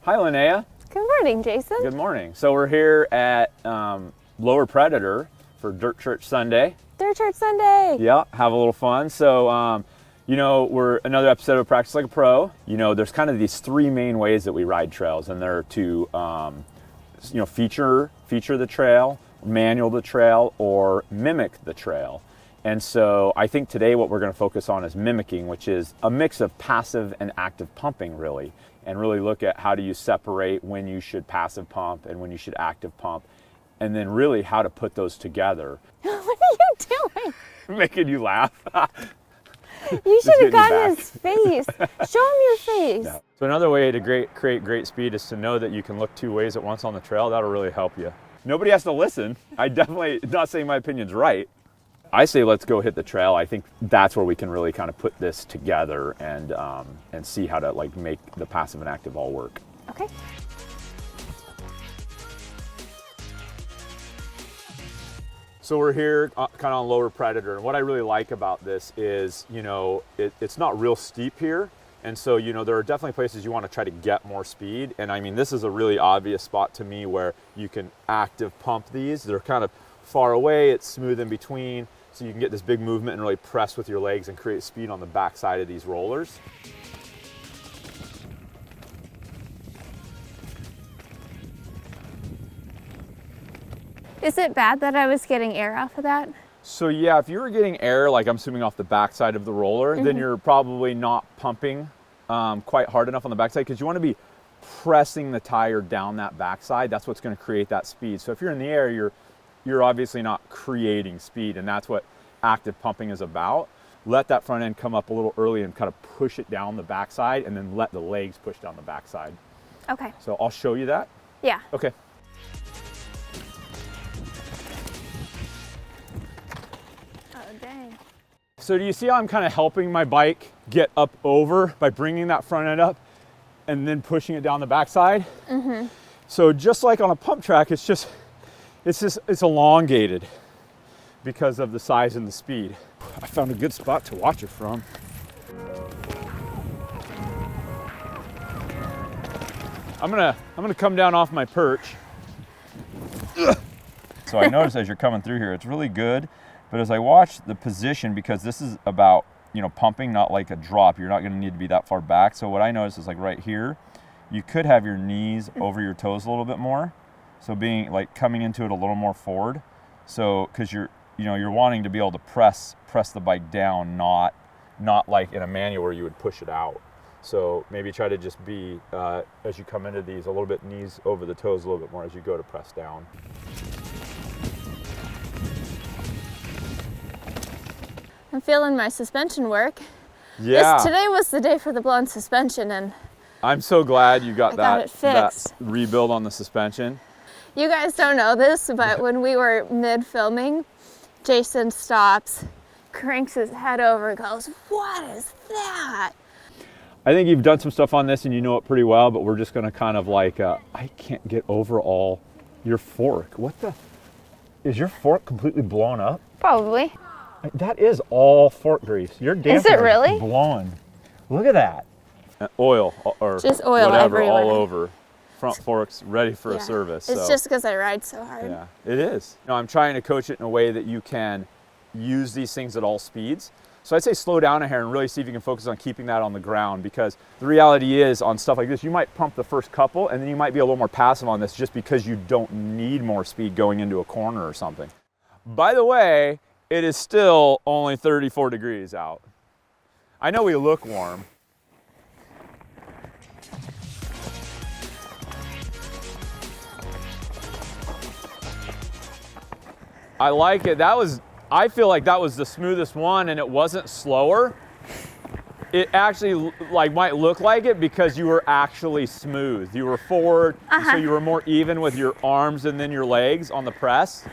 Hi, Linnea. Good morning, Jason. Good morning. So we're here at Lower Predator for Dirt Church Sunday. Dirt Church Sunday. Yeah, have a little fun. So, we're another episode of Practice Like a Pro. There's kind of these three main ways that we ride trails, and they're to, feature the trail, manual the trail, or mimic the trail. And so I think today what we're going to focus on is mimicking, which is a mix of passive and active pumping, really, and really look at how do you separate when you should passive pump and when you should active pump, and then really how to put those together. What are you doing? Making you laugh. You should have gotten his face. Show him your face. Yeah. So another way to create great speed is to know that you can look two ways at once on the trail. That'll really help you. Nobody has to listen. I definitely, not saying my opinion's right. I say let's go hit the trail. I think that's where we can really kind of put this together and see how to make the passive and active all work. Okay. So we're here kind of on Lower Predator, and what I really like about this is, it's not real steep here, and so, there are definitely places you want to try to get more speed, and I mean, this is a really obvious spot to me where you can active pump these. They're kind of far away, it's smooth in between, so you can get this big movement and really press with your legs and create speed on the back side of these rollers. Is it bad that I was getting air off of that? So yeah, if you were getting air, like I'm assuming off the backside of the roller, then you're probably not pumping quite hard enough on the backside, because you want to be pressing the tire down that backside. That's what's going to create that speed. So if you're in the air, you're obviously not creating speed, and that's what active pumping is about. Let that front end come up a little early and kind of push it down the backside, and then let the legs push down the backside. Okay. So I'll show you that. Yeah. Okay. Dang. So do you see how I'm kind of helping my bike get up over by bringing that front end up and then pushing it down the backside? Mm-hmm. So just like on a pump track, it's elongated because of the size and the speed. I found a good spot to watch it from. I'm gonna come down off my perch. So I noticed as you're coming through here, it's really good. But as I watch the position, because this is about, pumping, not like a drop, you're not going to need to be that far back. So what I noticed is right here, you could have your knees over your toes a little bit more. So being coming into it a little more forward. So, because you're wanting to be able to press the bike down, not like in a manual where you would push it out. So maybe try to just be, as you come into these, a little bit knees over the toes a little bit more as you go to press down. I'm feeling my suspension work. Yeah. Today was the day for the blown suspension, and I'm so glad you got that rebuild on the suspension. You guys don't know this, but when we were mid-filming, Jason stops, cranks his head over, goes, "What is that?" I think you've done some stuff on this and you know it pretty well, but we're just gonna kind of I can't get over all your fork. Is your fork completely blown up? Probably. That is all fork grease. Your damper is it really? Blowing. Look at that. Oil or just oil whatever everywhere. all over. Front forks ready for a service. It's just because I ride so hard. Yeah, it is. I'm trying to coach it in a way that you can use these things at all speeds. So I'd say slow down a hair and really see if you can focus on keeping that on the ground, because the reality is on stuff like this, you might pump the first couple and then you might be a little more passive on this just because you don't need more speed going into a corner or something. By the way, it is still only 34 degrees out. I know we look warm. I like it. I feel like that was the smoothest one, and it wasn't slower. It actually might look like it because you were actually smooth. You were forward, so you were more even with your arms and then your legs on the press.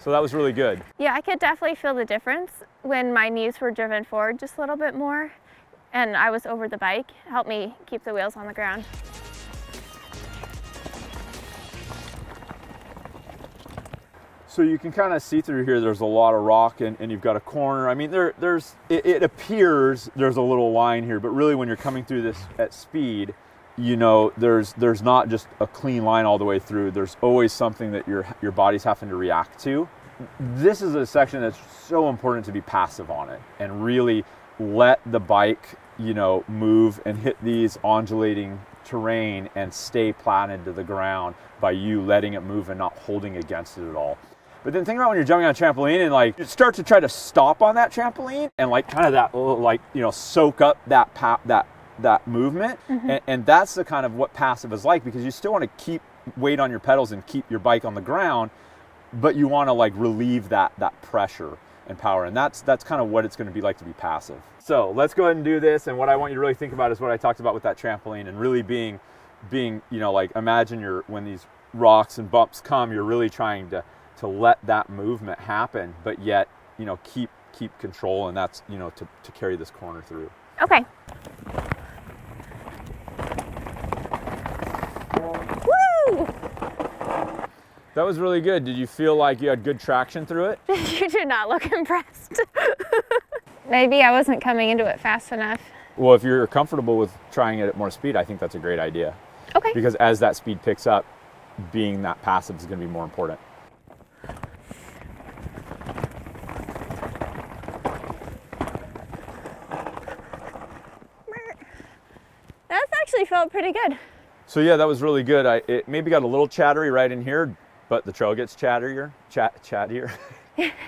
So that was really good. Yeah, I could definitely feel the difference when my knees were driven forward just a little bit more and I was over the bike. It helped me keep the wheels on the ground. So you can kind of see through here, there's a lot of rock and you've got a corner. I mean, it appears there's a little line here, but really when you're coming through this at speed, you know, there's not just a clean line all the way through. There's always something that your body's having to react to. This is a section that's so important to be passive on it and really let the bike, you know, move and hit these undulating terrain and stay planted to the ground by you letting it move and not holding against it at all. But then think about when you're jumping on a trampoline and like you start to try to stop on that trampoline and like kind of that, like, you know, soak up that movement. And that's the kind of what passive is like, because you still want to keep weight on your pedals and keep your bike on the ground, but you want to like relieve that pressure and power. And that's kind of what it's going to be like to be passive. So let's go ahead and do this. And what I want you to really think about is what I talked about with that trampoline, and really being, you know, like imagine when these rocks and bumps come, you're really trying to let that movement happen, but yet, you know, keep control. And that's, you know, to carry this corner through. Okay. Woo! That was really good. Did you feel like you had good traction through it? You did not look impressed. Maybe I wasn't coming into it fast enough. Well, if you're comfortable with trying it at more speed, I think that's a great idea. Okay. Because as that speed picks up, being that passive is going to be more important. That's actually felt pretty good. So yeah, that was really good. It maybe got a little chattery right in here, but the trail gets chattier.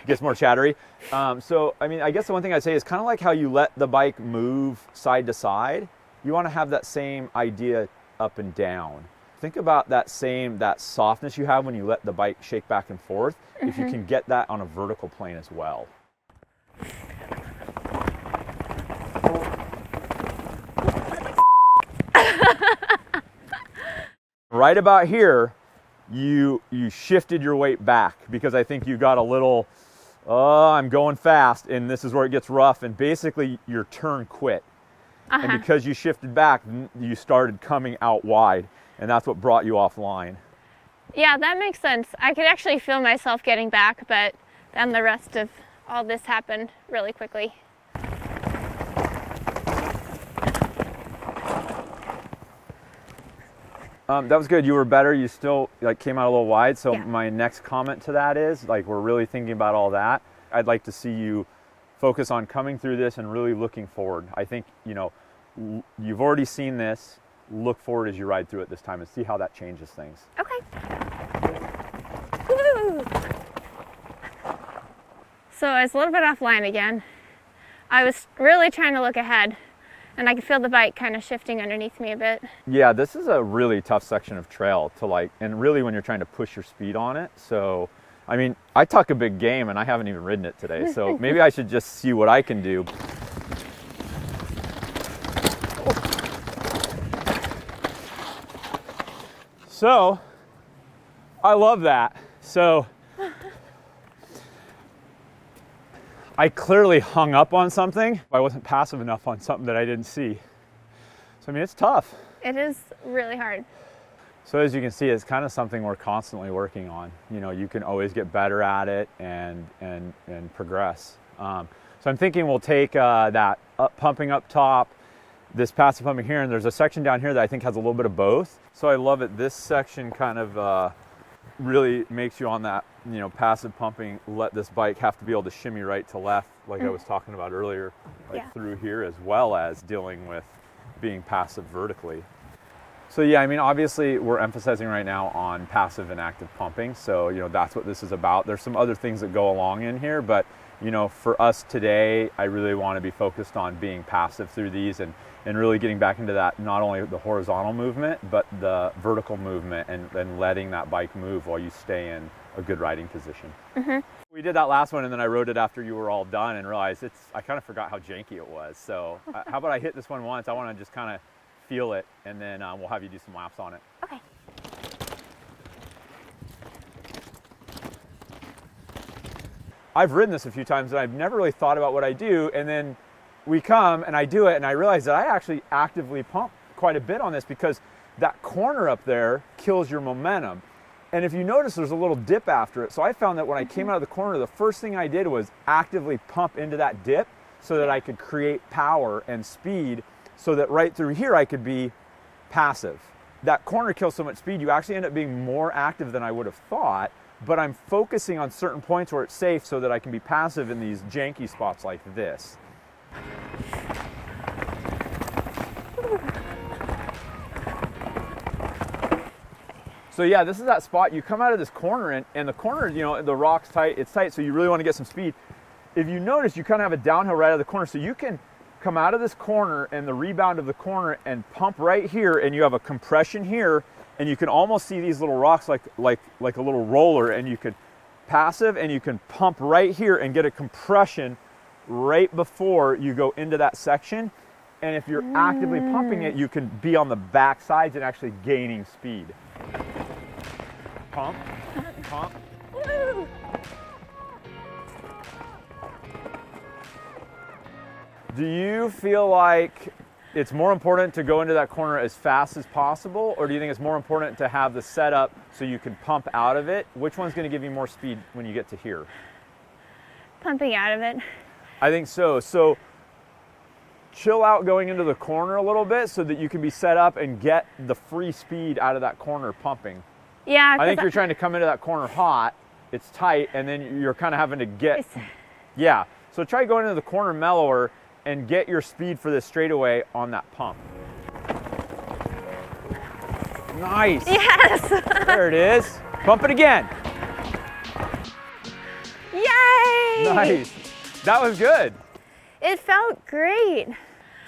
Gets more chattery. So, I mean, I guess the one thing I'd say is kind of like how you let the bike move side to side. You want to have that same idea up and down. Think about that softness you have when you let the bike shake back and forth. If you can get that on a vertical plane as well. Right about here, you shifted your weight back, because I think you got a little, I'm going fast, and this is where it gets rough, and basically your turn quit. And because you shifted back, you started coming out wide, and that's what brought you offline. Yeah, that makes sense. I could actually feel myself getting back, but then the rest of all this happened really quickly. That was good. You were better. You still like came out a little wide. So my next comment to that is, like, we're really thinking about all that. I'd like to see you focus on coming through this and really looking forward. I think, you know, you've already seen this. Look forward as you ride through it this time and see how that changes things. Okay. Woo! So I was a little bit offline again. I was really trying to look ahead, and I could feel the bike kind of shifting underneath me a bit. Yeah, this is a really tough section of trail to like, and really when you're trying to push your speed on it. So, I mean, I talk a big game and I haven't even ridden it today. So maybe I should just see what I can do. So, I love that. So, I clearly hung up on something. I wasn't passive enough on something that I didn't see. So, I mean, it's tough. It is really hard. So as you can see, it's kind of something we're constantly working on. You know, you can always get better at it and progress. So I'm thinking we'll take that pumping up top, this passive pumping here, and there's a section down here that I think has a little bit of both. So I love it. This section kind of really makes you on that, you know, passive pumping, let this bike have to be able to shimmy right to left, like I was talking about earlier, like through here, as well as dealing with being passive vertically. So yeah, I mean, obviously we're emphasizing right now on passive and active pumping. So, you know, that's what this is about. There's some other things that go along in here, but, you know, for us today, I really want to be focused on being passive through these and really getting back into that, not only the horizontal movement, but the vertical movement and letting that bike move while you stay in a good riding position. We did that last one, and then I rode it after you were all done and realized I kind of forgot how janky it was. So how about I hit this one once? I want to just kind of feel it, and then we'll have you do some laps on it. Okay. I've ridden this a few times and I've never really thought about what I do, and then we come and I do it and I realize that I actually actively pump quite a bit on this, because that corner up there kills your momentum. And if you notice, there's a little dip after it. So I found that when I came out of the corner, the first thing I did was actively pump into that dip so that I could create power and speed, so that right through here I could be passive. That corner kills so much speed, you actually end up being more active than I would have thought, but I'm focusing on certain points where it's safe so that I can be passive in these janky spots like this. So yeah, this is that spot. You come out of this corner and the corner, you know, the rock's tight, it's tight, so you really want to get some speed. If you notice, you kind of have a downhill right out of the corner, so you can come out of this corner and the rebound of the corner and pump right here, and you have a compression here, and you can almost see these little rocks like a little roller, and you could passive and you can pump right here and get a compression right before you go into that section. And if you're actively pumping it, you can be on the back sides and actually gaining speed. Pump, pump. Woo! Do you feel like it's more important to go into that corner as fast as possible, or do you think it's more important to have the setup so you can pump out of it? Which one's going to give you more speed when you get to here? Pumping out of it. I think so. So chill out going into the corner a little bit so that you can be set up and get the free speed out of that corner pumping. Yeah. I think you're trying to come into that corner hot, it's tight, and then you're kind of having to get, yeah. So try going into the corner mellower and get your speed for this straightaway on that pump. Nice. Yes. There it is. Pump it again. Yay. Nice. That was good. It felt great.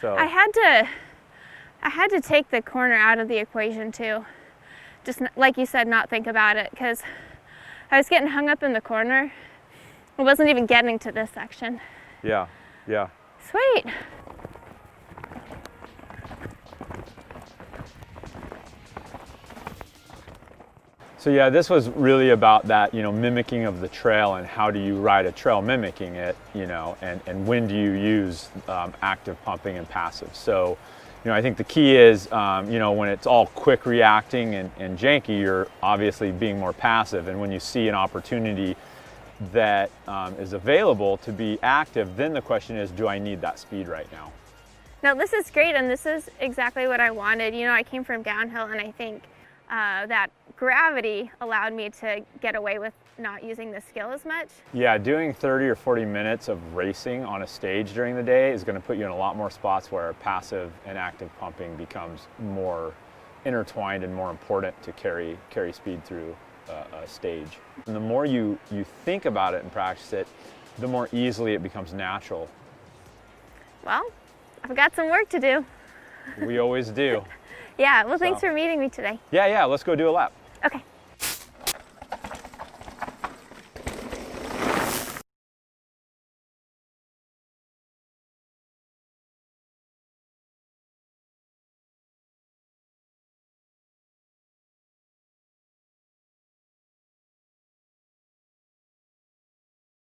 So I had to take the corner out of the equation too. Just like you said, not think about it, because I was getting hung up in the corner. I wasn't even getting to this section. yeah, yeah. Sweet. So yeah, this was really about that, you know, mimicking of the trail and how do you ride a trail mimicking it, you know, and when do you use active pumping and passive. So, you know, I think the key is, you know, when it's all quick reacting and janky, you're obviously being more passive. And when you see an opportunity that is available to be active, then the question is, do I need that speed right now? No, this is great, and this is exactly what I wanted. You know, I came from downhill, and I think that gravity allowed me to get away with not using the skill as much. Yeah, doing 30 or 40 minutes of racing on a stage during the day is going to put you in a lot more spots where passive and active pumping becomes more intertwined and more important to carry speed through a stage. And the more you think about it and practice it, the more easily it becomes natural. Well, I've got some work to do. We always do. Yeah, well, thanks for meeting me today. Yeah, let's go do a lap.